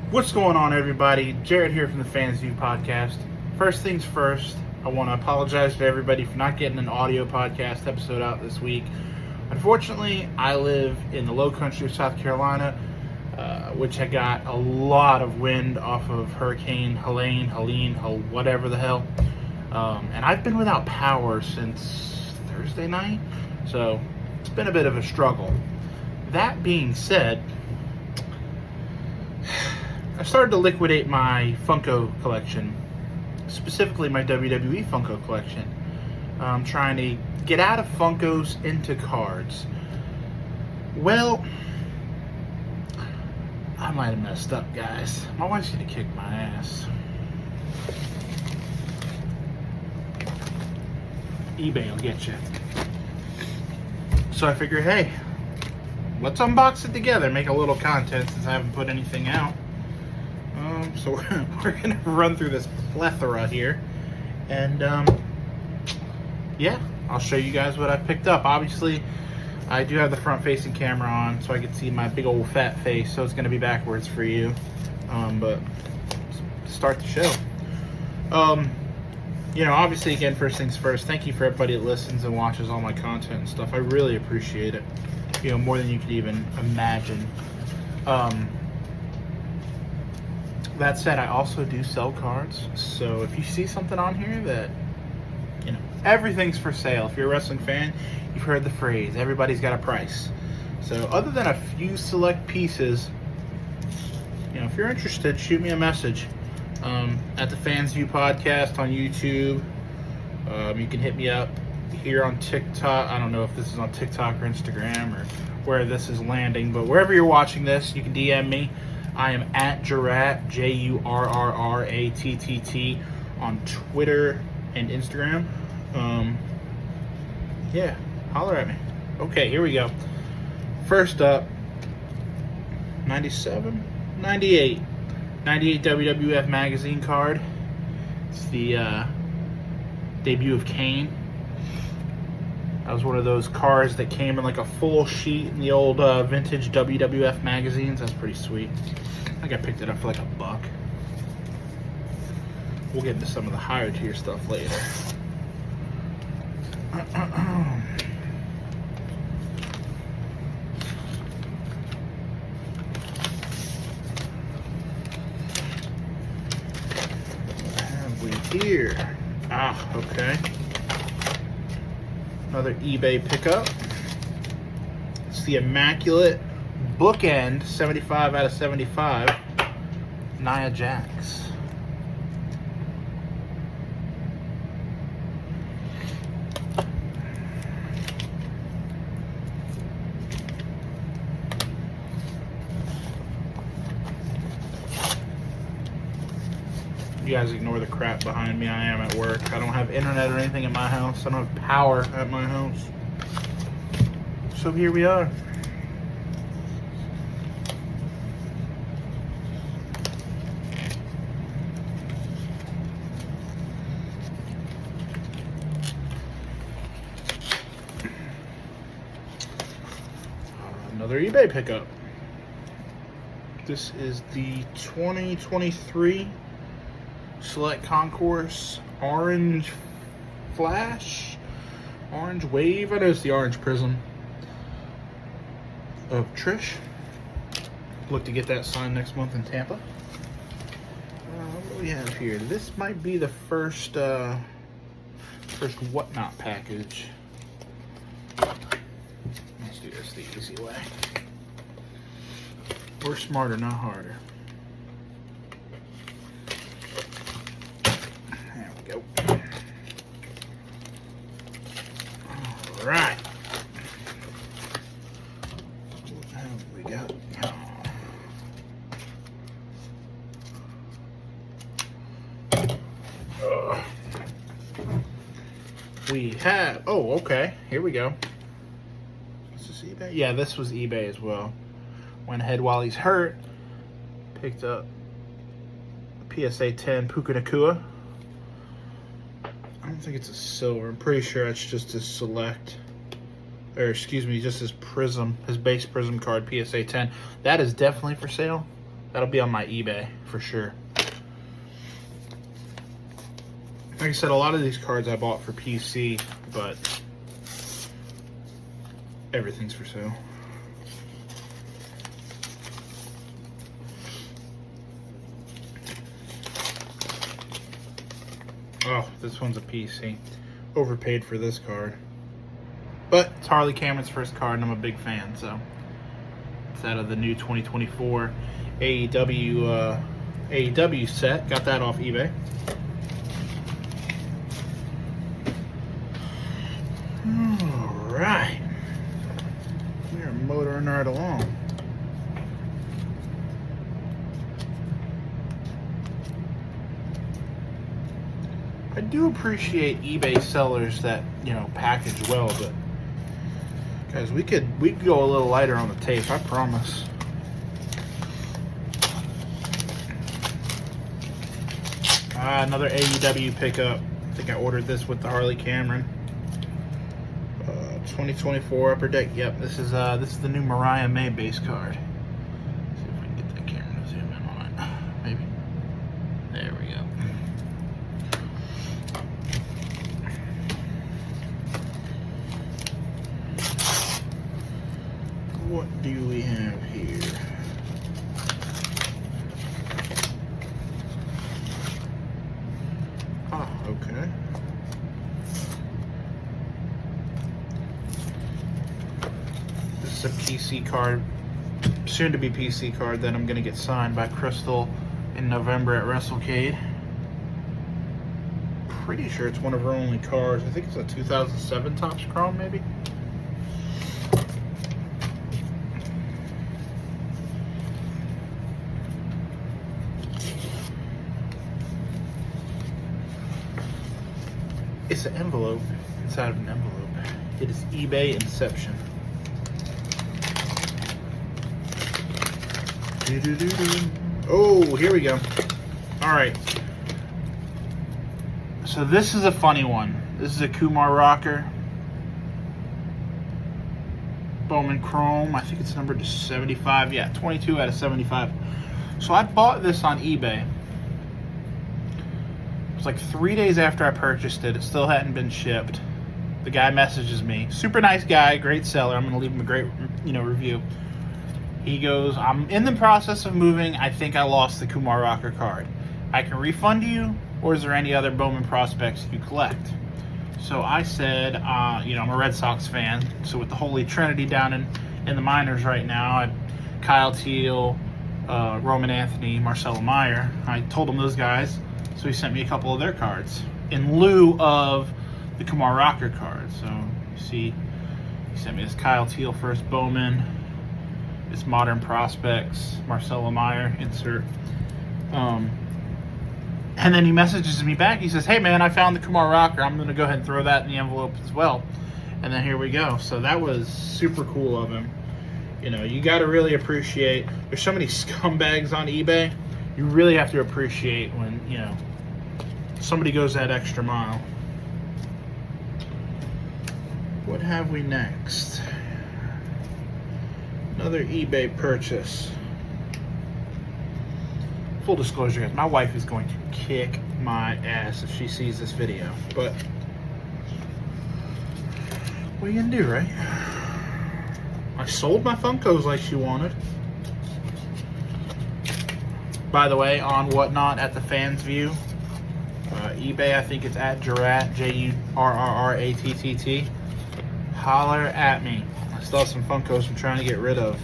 What's going on, everybody? Jared here from the Fans View podcast. First things first, I want to apologize to everybody for not getting an audio podcast episode out this week. Unfortunately, I live in the low country of South Carolina, which I got a lot of wind off of Hurricane Helene, whatever the hell. And I've been without power since Thursday night, so it's been a bit of a struggle. That being said, I started to liquidate my Funko collection, specifically my WWE Funko collection. I'm trying to get out of Funkos into cards. Well, I might have messed up, guys. My wife's gonna kick my ass. eBay will get you. So I figure, hey, let's unbox it together, make a little content since I haven't put anything out. So we're going to run through this plethora here. And, yeah, I'll show you guys what I picked up. Obviously, I do have the front-facing camera on, so I can see my big old fat face, so it's going to be backwards for you. But to start the show. You know, obviously, again, first things first, thank you for everybody that listens and watches all my content and stuff. I really appreciate it. You know, more than you could even imagine. That said, I also do sell cards, so if you see something on here that, you know, everything's for sale. If you're a wrestling fan, you've heard the phrase, everybody's got a price. So other than a few select pieces, you know, if you're interested, shoot me a message at the Fans View podcast on YouTube. You can hit me up here on TikTok. I don't know if this is on TikTok or Instagram or where this is landing, but wherever you're watching this, you can DM me. I am at Jurratt, Jurratt, on Twitter and Instagram. Yeah, holler at me. Okay, here we go. First up, 98 WWF magazine card. It's the debut of Kane. That was one of those cards that came in like a full sheet in the old vintage WWF magazines. That's pretty sweet. I think I picked it up for like $1. We'll get into some of the higher tier stuff later. What have we here? Ah, okay. Another eBay pickup. It's the Immaculate Bookend 75 out of 75 Nia Jax. You guys ignore the crap behind me. I am at work. I don't have internet or anything in my house. I don't have power at my house. So here we are. Another eBay pickup. This is the 2023 Select Concourse Orange Flash, Orange Wave. I know it's the Orange Prism of Trish. Look to get that signed next month in Tampa. What do we have here? This might be the first Whatnot package. Let's do this the easy way. We're smarter, not harder. There we go. All right. What have we got? We have, oh, okay. Here we go. Is this eBay? Yeah, this was eBay as well. Went ahead while he's hurt. Picked up a PSA 10 Puka Nakua. I don't think it's a silver. I'm pretty sure it's just his select. Or excuse me, just his prism, his base prism card, PSA 10. That is definitely for sale. That'll be on my eBay for sure. Like I said, a lot of these cards I bought for PC, but everything's for sale. Oh, this one's a PC. Overpaid for this card. But it's Harley Cameron's first card, and I'm a big fan, so. It's out of the new 2024 AEW set. Got that off eBay. Alright. We're motoring right along. I do appreciate eBay sellers that, you know, package well, but guys, we could go a little lighter on the tape, I promise. Another AEW pickup. I think I ordered this with the Harley Cameron. 2024 Upper Deck. Yep, this is the new Mariah May base card. Let's see if we can get that camera to zoom in on it. Maybe. There we go. What do we have here? Oh, okay. This is a PC card, soon to be PC card that I'm going to get signed by Crystal in November at WrestleCade. Pretty sure it's one of her only cards. I think it's a 2007 Topps Chrome, maybe. It's an envelope inside of an envelope. It is eBay Inception. Oh, here we go. All right. So this is a funny one. This is a Kumar Rocker. Bowman Chrome. I think it's numbered to 75. Yeah, 22 out of 75. So I bought this on eBay. It was like 3 days after I purchased it. It still hadn't been shipped. The guy messages me. Super nice guy, great seller. I'm going to leave him a great, review. He goes, I'm in the process of moving. I think I lost the Kumar Rocker card. I can refund you, or is there any other Bowman prospects you collect? So I said, I'm a Red Sox fan. So with the Holy Trinity down in the minors right now, Kyle Teal, Roman Anthony, Marcelo Meyer, I told him those guys. So he sent me a couple of their cards in lieu of the Kumar Rocker card. So you see, he sent me this Kyle Teal first Bowman, this Modern Prospects, Marcelo Meyer insert. And then he messages me back. He says, hey man, I found the Kumar Rocker. I'm going to go ahead and throw that in the envelope as well. And then here we go. So that was super cool of him. You got to really appreciate, there's so many scumbags on eBay. You really have to appreciate when, somebody goes that extra mile. What have we next? Another eBay purchase. Full disclosure, guys, my wife is going to kick my ass if she sees this video. But what are you gonna do, right? I sold my Funkos like she wanted. By the way, on Whatnot at the Fans View, eBay, I think it's at Jurrat, Jurrratt. Holler at me. I still have some Funkos I'm trying to get rid of.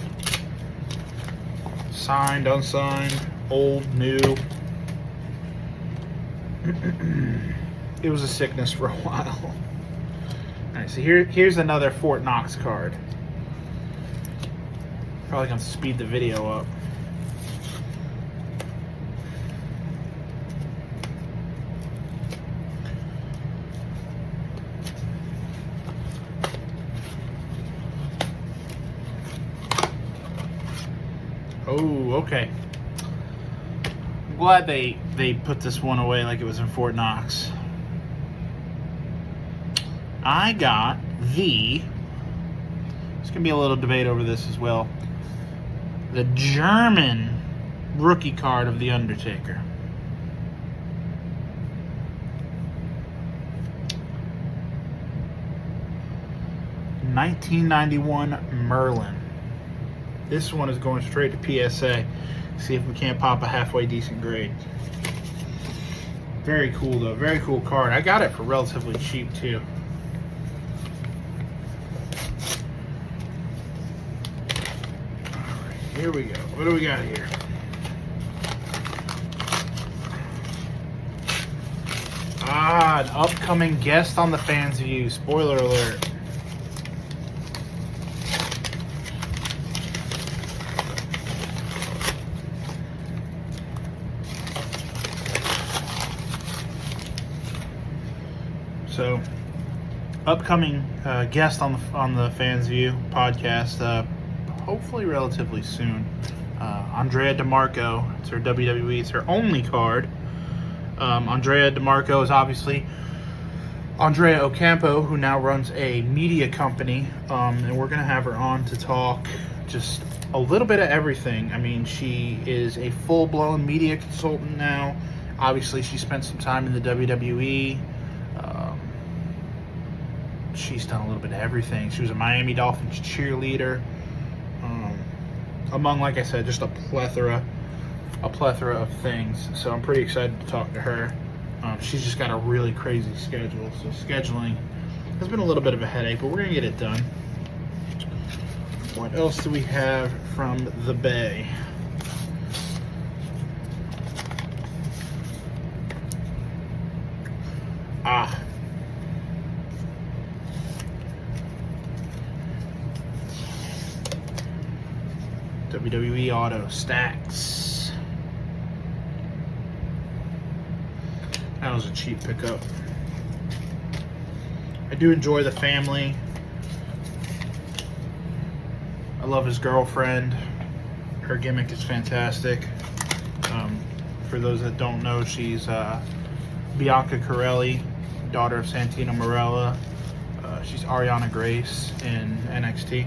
Signed, unsigned, old, new. It was a sickness for a while. Alright, so here's another Fort Knox card. Probably gonna speed the video up. Oh, okay. I'm glad they put this one away like it was in Fort Knox. I got there's going to be a little debate over this as well, the German rookie card of the Undertaker. $1991 Merlin. This one is going straight to PSA. See if we can't pop a halfway decent grade. Very cool though, very cool card. I got it for relatively cheap too. Alright, here we go. What do we got here? An upcoming guest on the Fans View. Spoiler alert. So, upcoming guest on the Fans View podcast, hopefully relatively soon. Andrea DeMarco. It's her WWE. It's her only card. Andrea DeMarco is obviously Andrea Ocampo, who now runs a media company, and we're gonna have her on to talk just a little bit of everything. I mean, she is a full-blown media consultant now. Obviously, she spent some time in the WWE. She's done a little bit of everything. She was a Miami Dolphins cheerleader, among, like I said, just a plethora of things. So I'm pretty excited to talk to her. She's just got a really crazy schedule, so scheduling has been a little bit of a headache, but we're gonna get it done. What else do we have from the Bay? WWE Auto Stacks. That was a cheap pickup. I do enjoy the family. I love his girlfriend. Her gimmick is fantastic. For those that don't know, she's Bianca Corelli, daughter of Santino Marella. She's Ariana Grace in NXT.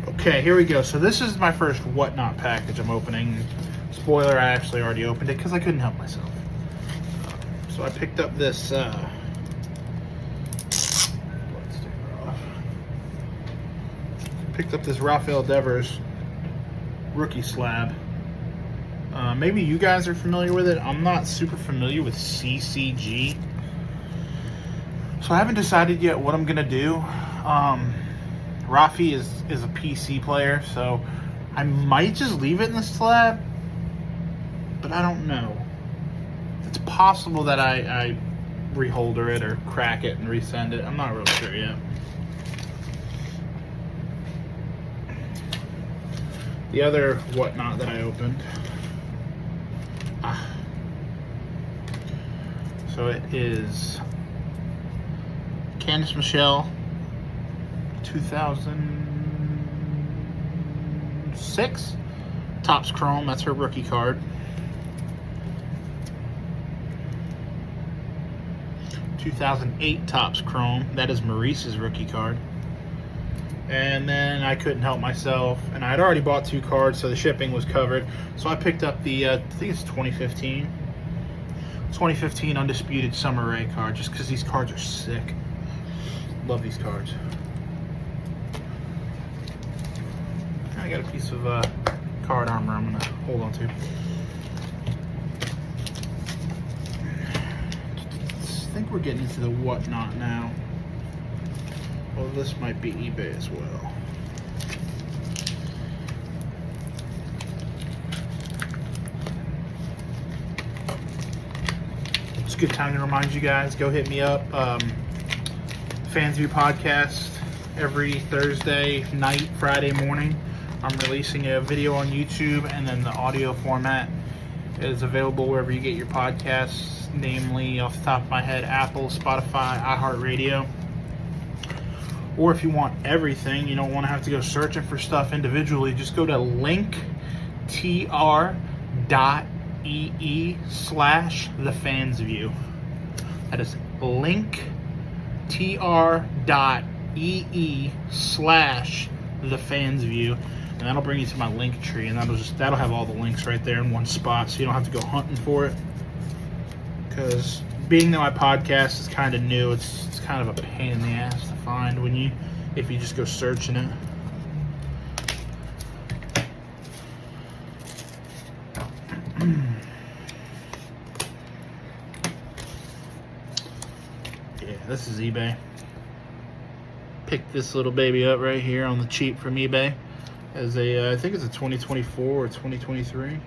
Okay, here we go. So this is my first Whatnot package I'm opening. Spoiler, I actually already opened it because I couldn't help myself. So I picked up this, let's take her off. Picked up this Rafael Devers rookie slab. Maybe you guys are familiar with it. I'm not super familiar with CCG. So I haven't decided yet what I'm going to do. Rafi is a PC player, so I might just leave it in the slab, but I don't know. It's possible that I reholder it or crack it and resend it. I'm not really sure yet. The other Whatnot that I opened. So it is Candice Michelle, 2006 Topps Chrome. That's her rookie card. 2008 Topps Chrome. That is Maurice's rookie card. And then I couldn't help myself, and I had already bought 2 cards, so the shipping was covered. So I picked up the I think it's 2015 Undisputed Summer Rae card, just because these cards are sick. Love these cards. I got a piece of card armor I'm gonna hold on to. I think we're getting into the Whatnot now. Well, this might be eBay as well. It's a good time to remind you guys, go hit me up. Fans View Podcast every Thursday night, Friday morning. I'm releasing a video on YouTube, and then the audio format is available wherever you get your podcasts, namely, off the top of my head, Apple, Spotify, iHeartRadio. Or if you want everything, you don't want to have to go searching for stuff individually, just go to linktr.ee/thefansview. That is linktr.ee/thefansview. and that'll bring you to my link tree, and that'll have all the links right there in one spot, so you don't have to go hunting for it. Because being that my podcast is kind of new, it's kind of a pain in the ass to find if you just go searching it. Yeah, this is eBay. Picked this little baby up right here on the cheap from eBay as I think it's a 2024 or 2023.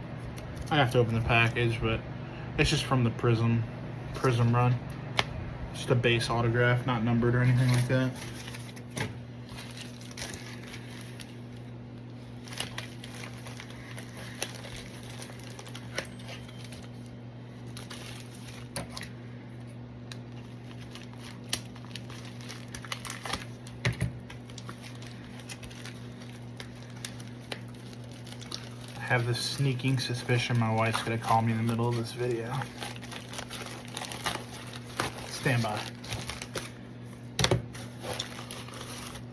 I have to open the package, but it's just from the Prism run. Just a base autograph, not numbered or anything like that. I have this sneaking suspicion my wife's gonna call me in the middle of this video. Stand by.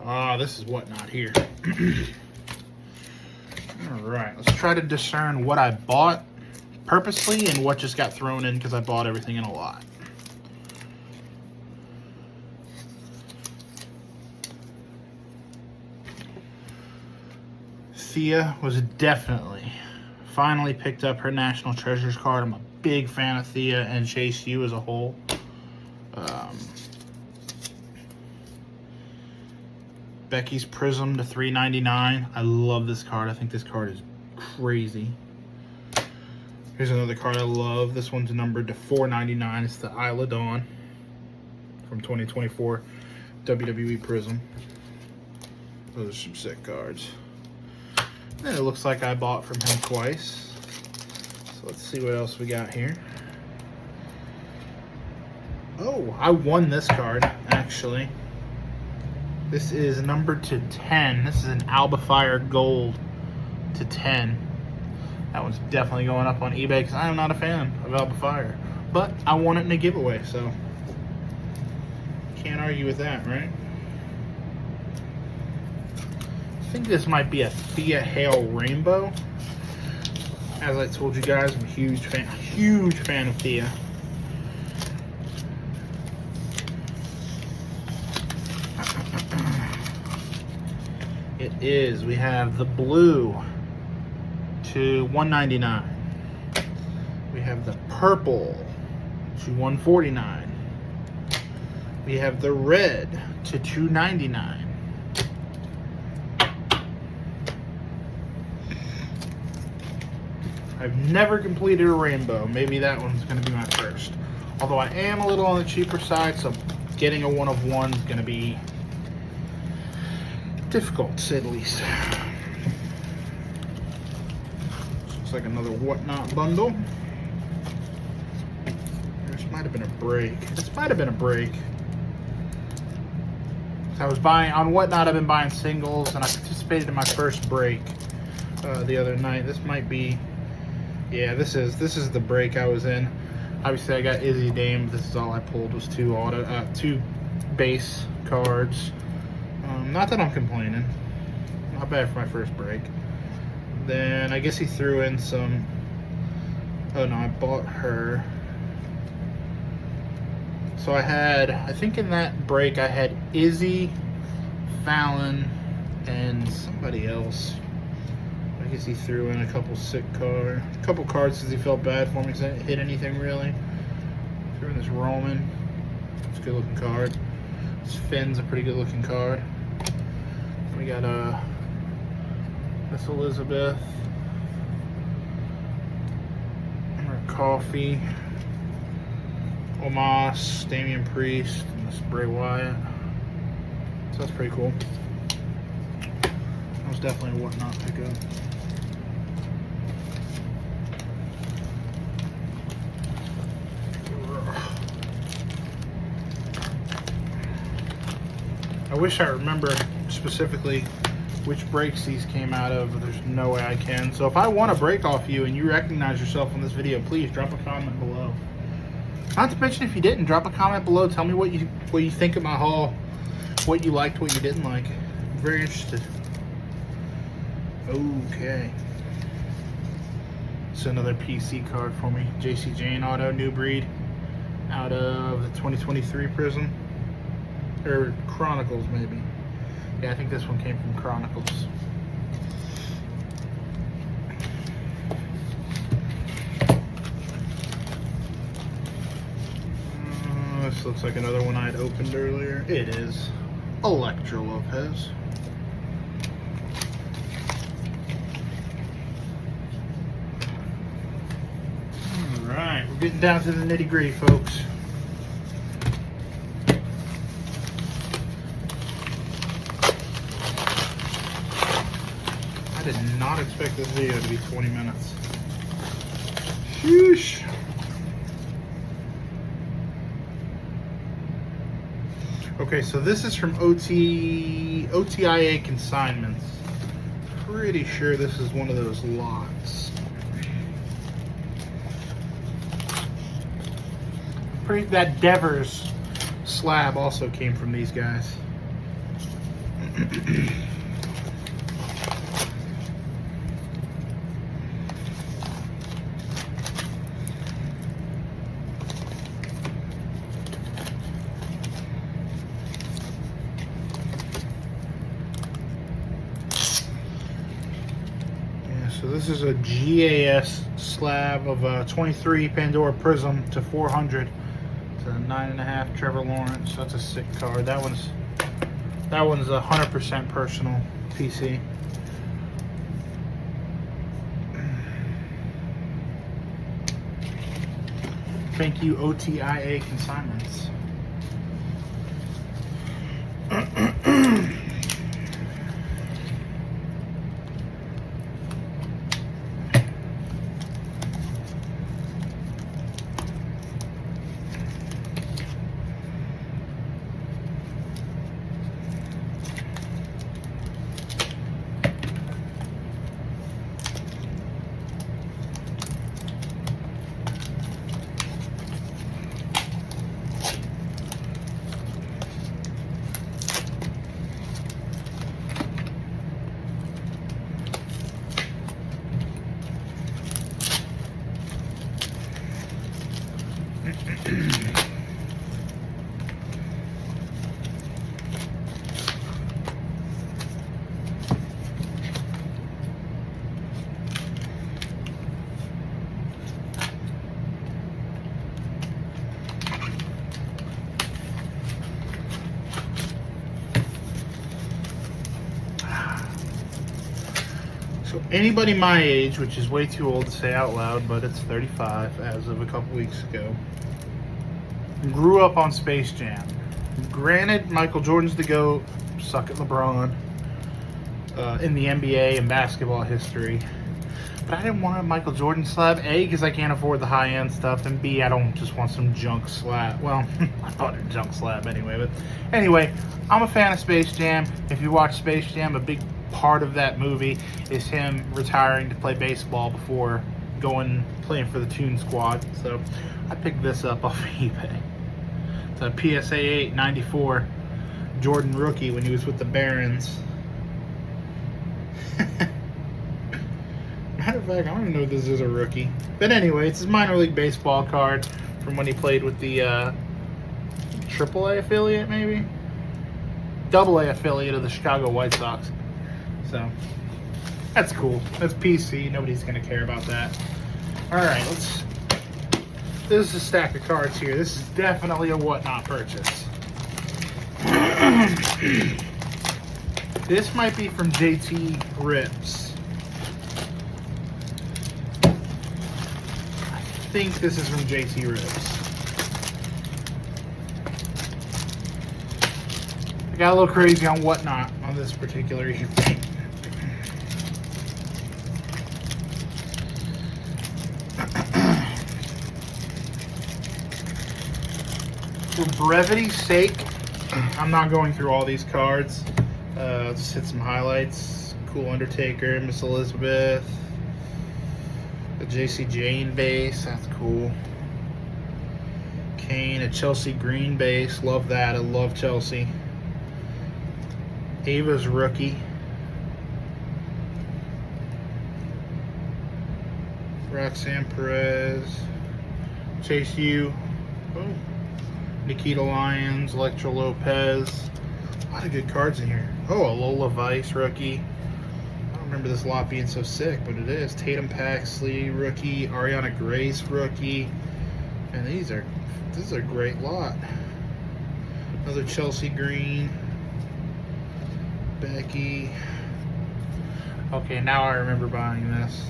Ah, this is Whatnot here. Alright, let's try to discern what I bought purposely and what just got thrown in because I bought everything in a lot. Thea was definitely finally picked up her National Treasures card. I'm a big fan of Thea and Chase U as a whole. Becky's Prism to $3.99. I love this card. I think this card is crazy. Here's another card I love. This one's numbered to $4.99. It's the Isla Dawn from 2024 WWE Prism. Those are some sick cards. And it looks like I bought from him twice. So let's see what else we got here. Oh, I won this card, actually. This is numbered to 10. This is an Alba Fire Gold to 10. That one's definitely going up on eBay because I am not a fan of Alba Fire. But I won it in a giveaway, so can't argue with that, right? I think this might be a Thea Hail Rainbow. As I told you guys, I'm a huge fan of Thea. It is. We have the blue to $199. We have the purple to $149. We have the red to $299. I've never completed a rainbow. Maybe that one's going to be my first. Although I am a little on the cheaper side, so getting a one of one is going to be difficult, to say the least. Looks like another Whatnot bundle. This might have been a break. This might have been a break. I was buying on Whatnot. I've been buying singles, and I participated in my first break the other night. This might be. Yeah, this is the break I was in. Obviously, I got Izzy Dame. This is all I pulled was two base cards. Not that I'm complaining. Not bad for my first break. Then I guess he threw in some. Oh no, I bought her. So I think in that break I had Izzy, Fallon, and somebody else. I guess he threw in a couple cards because he felt bad for me because I didn't hit anything really. Threw in this Roman. It's a good looking card. This Finn's a pretty good looking card. We got Miss Elizabeth. Coffee. Omos, Damian Priest, and this Bray Wyatt. So that's pretty cool. That was definitely a Whatnot pickup. I wish I remember specifically which breaks these came out of, but there's no way I can. So if I want to break off you and you recognize yourself in this video, please drop a comment below. Not to mention, if you didn't, drop a comment below. Tell me what you think of my haul, what you liked, what you didn't like. I'm very interested. Okay. It's another PC card for me. JC Jane Auto, New Breed, out of the 2023 Prism. Or Chronicles, maybe. Yeah, I think this one came from Chronicles. This looks like another one I'd opened earlier. It is. Electro Lopez. Alright, we're getting down to the nitty-gritty, folks. I did not expect this video to be 20 minutes. Sheesh. Okay, so this is from OTIA Consignments. Pretty sure this is one of those lots. That Devers slab also came from these guys. So this is a GAS slab of 23 Pandora Prism to 400 to 9.5 Trevor Lawrence. That's a sick card. That one's 100% personal PC. Thank you, OTIA Consignments. So anybody my age, which is way too old to say out loud, but it's 35 as of a couple weeks ago, grew up on Space Jam. Granted, Michael Jordan's the GOAT, suck at LeBron, in the NBA and basketball history. But I didn't want a Michael Jordan slab, A, because I can't afford the high-end stuff, and B, I don't just want some junk slab. Well, I thought it was junk slab anyway, but anyway, I'm a fan of Space Jam. If you watch Space Jam, a big part of that movie is him retiring to play baseball before playing for the Toon Squad. So I picked this up off of eBay. It's a PSA 8 94 Jordan rookie when he was with the Barons. Matter of fact, I don't even know if this is a rookie. But anyway, it's his minor league baseball card from when he played with the AAA affiliate, maybe? AA affiliate of the Chicago White Sox. So, that's cool. That's PC. Nobody's going to care about that. Alright, this is a stack of cards here. This is definitely a whatnot purchase. This might be from JT Rips. I think this is from JT Rips. I got a little crazy on whatnot on this particular issue. For brevity's sake, I'm not going through all these cards. I'll just hit some highlights. Cool Undertaker, Miss Elizabeth, a JC Jane base, that's cool. Kane, a Chelsea Green base, love that. I love Chelsea. Ava's rookie. Roxanne Perez, Chase U, oh, Nikita Lyons, Electra Lopez. A lot of good cards in here. Oh, a Lola Vice rookie. I don't remember this lot being so sick, but it is. Tatum Paxley rookie, Ariana Grace rookie, and this is a great lot. Another Chelsea Green, Becky. Okay, now I remember buying this.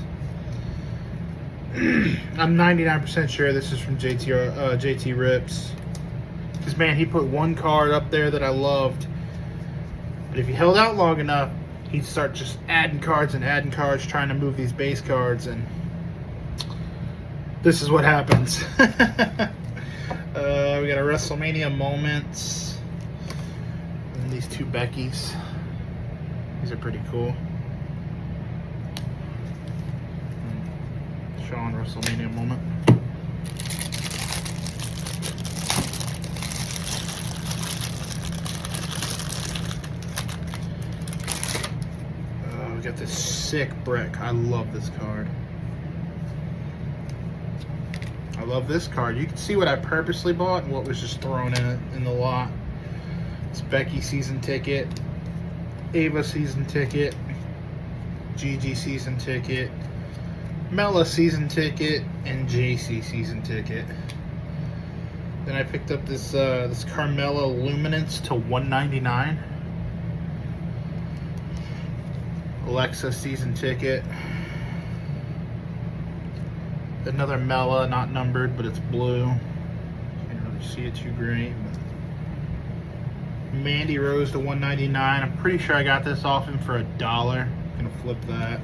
I'm 99% sure this is from JT Rips. Because, man, he put one card up there that I loved. But if he held out long enough, he'd start just adding cards, trying to move these base cards, and this is what happens. We got a WrestleMania Moments. And these two Beckys. These are pretty cool. Shawn WrestleMania Moment. We got this sick brick. I love this card. I love this card. You can see what I purposely bought and what was just thrown in the lot. It's Becky season ticket, Ava season ticket, Gigi season ticket, Mella season ticket, and JC season ticket. Then I picked up this Carmella Luminance to $199. Alexa season ticket. Another Mella, not numbered, but it's blue. Can't really see it too great. Mandy Rose to $199. I'm pretty sure I got this off him for $1. Gonna flip that.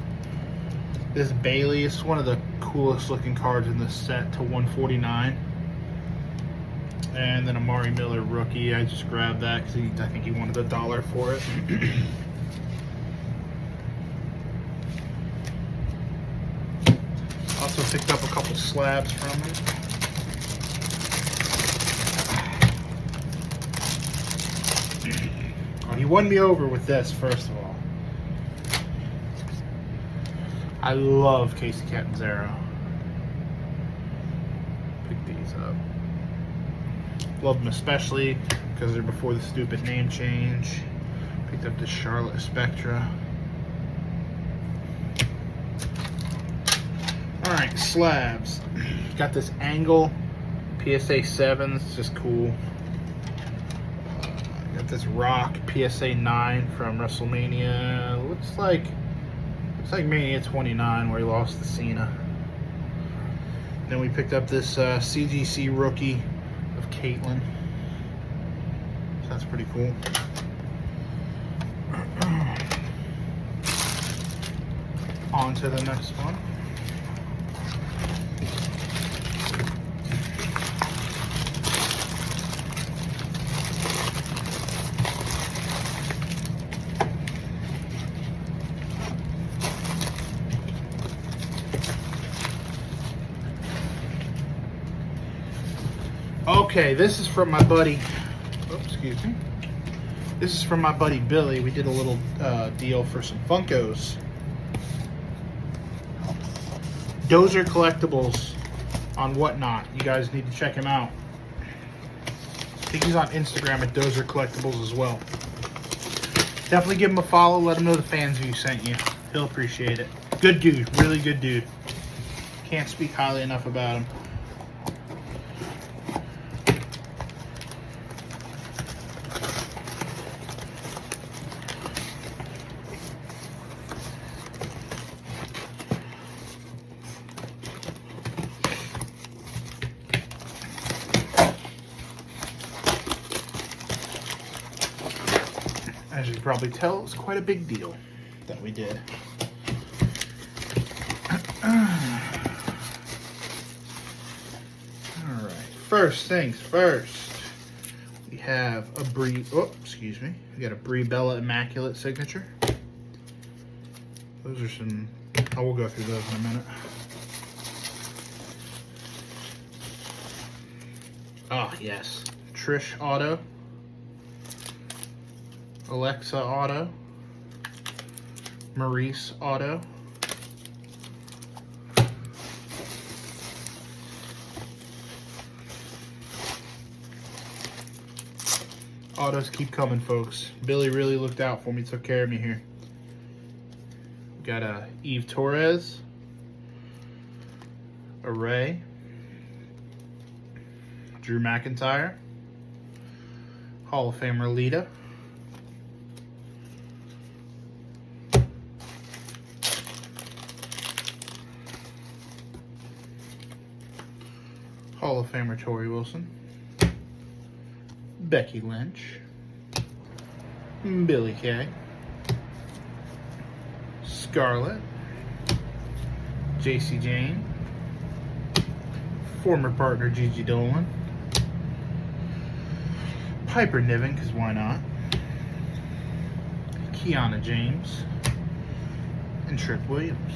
This Bailey is one of the coolest looking cards in this set to $149. And then Amari Miller rookie. I just grabbed that because I think he wanted $1 for it. Also picked up a couple slabs from him. Oh, he won me over with this, first of all. I love Casey Catanzaro. Pick these up. Love them especially because they're before the stupid name change. Picked up this Charlotte Spectra. Alright, slabs. Got this Angle PSA 7. It's just cool. Got this Rock PSA 9 from WrestleMania. Looks like Mania 29 where he lost to Cena. Then we picked up this CGC rookie of Caitlyn. So that's pretty cool. On to the next one. Okay, this is from my buddy. Oops, excuse me. This is from my buddy Billy. We did a little deal for some Funkos. Dozer Collectibles on Whatnot. You guys need to check him out. I think he's on Instagram at Dozer Collectibles as well. Definitely give him a follow. Let him know the Fans View sent you. He'll appreciate it. Good dude. Really good dude. Can't speak highly enough about him. As you can probably tell, it was quite a big deal that we did. Alright, first things first. We have a Brie, oh, excuse me. We got a Brie Bella Immaculate signature. Those are some, oh, we'll go through those in a minute. Oh, yes. Trish auto. Alexa auto, Maurice auto, Autos keep coming, folks. Billy really looked out for me, took care of me here. We got a Eve Torres, a Ray, Drew McIntyre, Hall of Famer Lita, Hall of Famer Tori Wilson, Becky Lynch, Billy Kay, Scarlett, JC Jane, former partner Gigi Dolan, Piper Niven, because why not, Kiana James, and Trick Williams.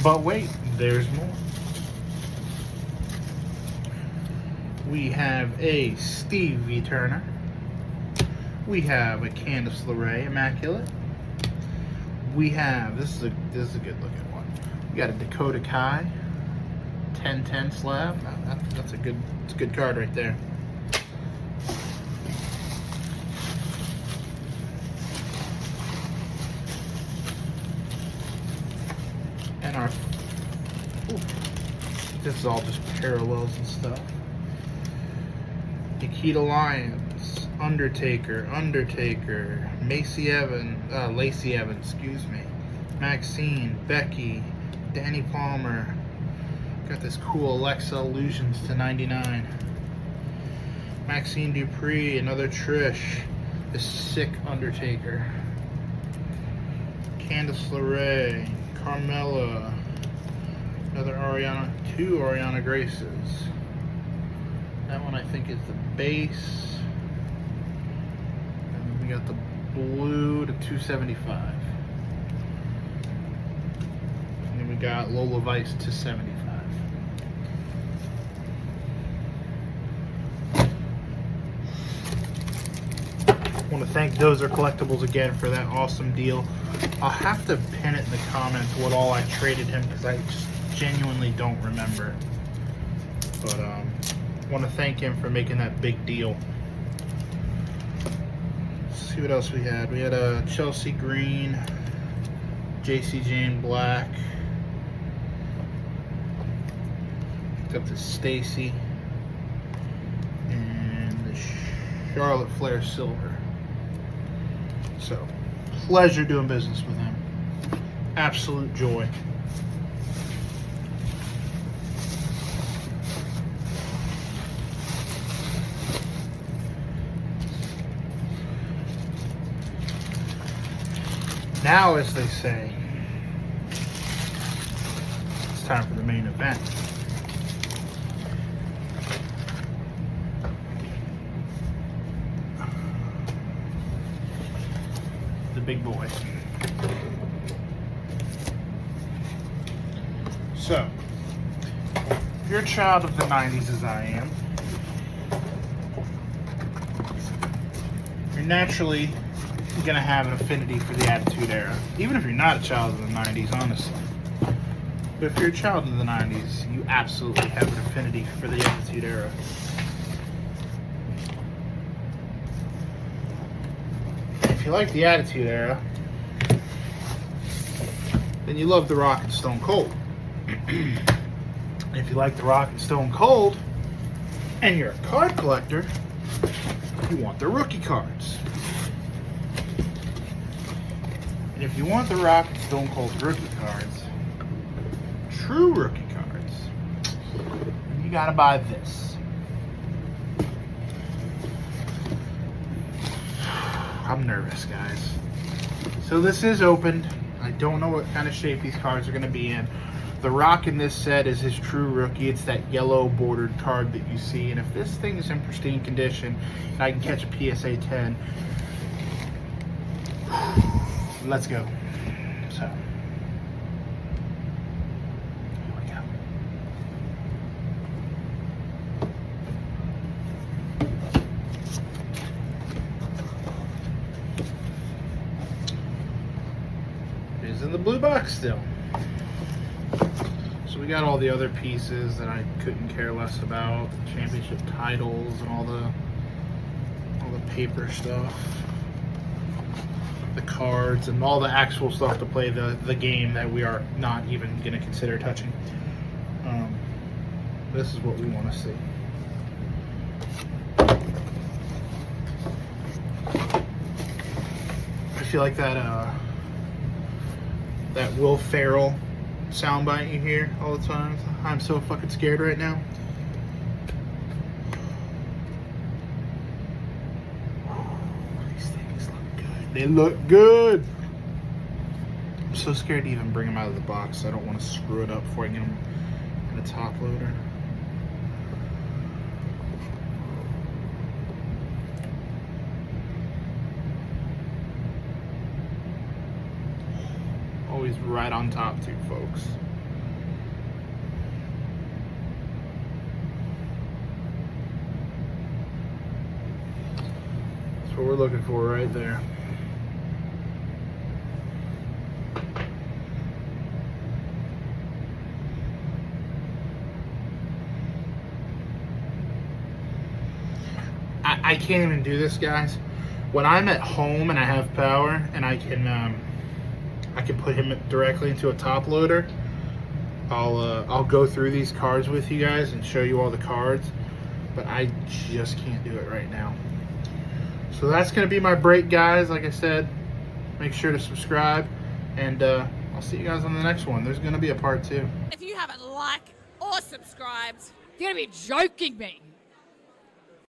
But wait, there's more. We have a Stevie Turner. We have a Candice LeRae Immaculate. We have, this is a good looking one. We got a Dakota Kai 1010 slab. That's a good card right there. And our, this is all just parallels and stuff. Nikita Lyons, Undertaker, Lacey Evans, excuse me, Maxine, Becky, Danny Palmer. Got this cool Alexa Illusions to 99. Maxine Dupree, another Trish, this sick Undertaker. Candice LeRae, Carmella, another two Ariana Graces. That one I think is the base. And then we got the blue to 275. And then we got Lola Vice to 75. I want to thank Dozer Collectibles again for that awesome deal. I'll have to pin it in the comments what all I traded him because I just genuinely don't remember. But I want to thank him for making that big deal. Let's see what else we had. We had a Chelsea Green, JC Jane Black. Picked up the Stacy and the Charlotte Flair Silver. So, pleasure doing business with him. Absolute joy. Now, as they say, it's time for the main event. The big boy. So, if you're a child of the 90s as I am, you're naturally going to have an affinity for the Attitude Era. Even if you're not a child of the 90s, honestly. But if you're a child of the 90s, you absolutely have an affinity for the Attitude Era. If you like the Attitude Era, then you love The Rock and Stone Cold. If you like The Rock and Stone Cold, and you're a card collector, you want the rookie cards. And if you want The Rock and Stone Cold rookie cards, true rookie cards, you gotta buy this. I'm nervous, guys. So this is opened. I don't know what kind of shape these cards are going to be in. The Rock in this set is his true rookie. It's that yellow bordered card that you see. And if this thing is in pristine condition and I can catch a PSA 10, let's go. So, here we go. In the blue box still. So we got all the other pieces that I couldn't care less about, the championship titles and all the paper stuff, the cards, and all the actual stuff to play the game that we are not even going to consider touching. This is what we want to see. I feel like that Will Ferrell soundbite you hear all the time. I'm so fucking scared right now. These things look good. They look good. I'm so scared to even bring them out of the box. I don't want to screw it up before I get them in a top loader. Always right on top too, folks. That's what we're looking for right there. I can't even do this, guys. When I'm at home and I have power and I can put him directly into a top loader, I'll go through these cards with you guys and show you all the cards, but I just can't do it right now. So that's going to be my break, guys. Like I said, make sure to subscribe, and I'll see you guys on the next one. There's going to be a part 2. If you haven't liked or subscribed, you're going to be joking me.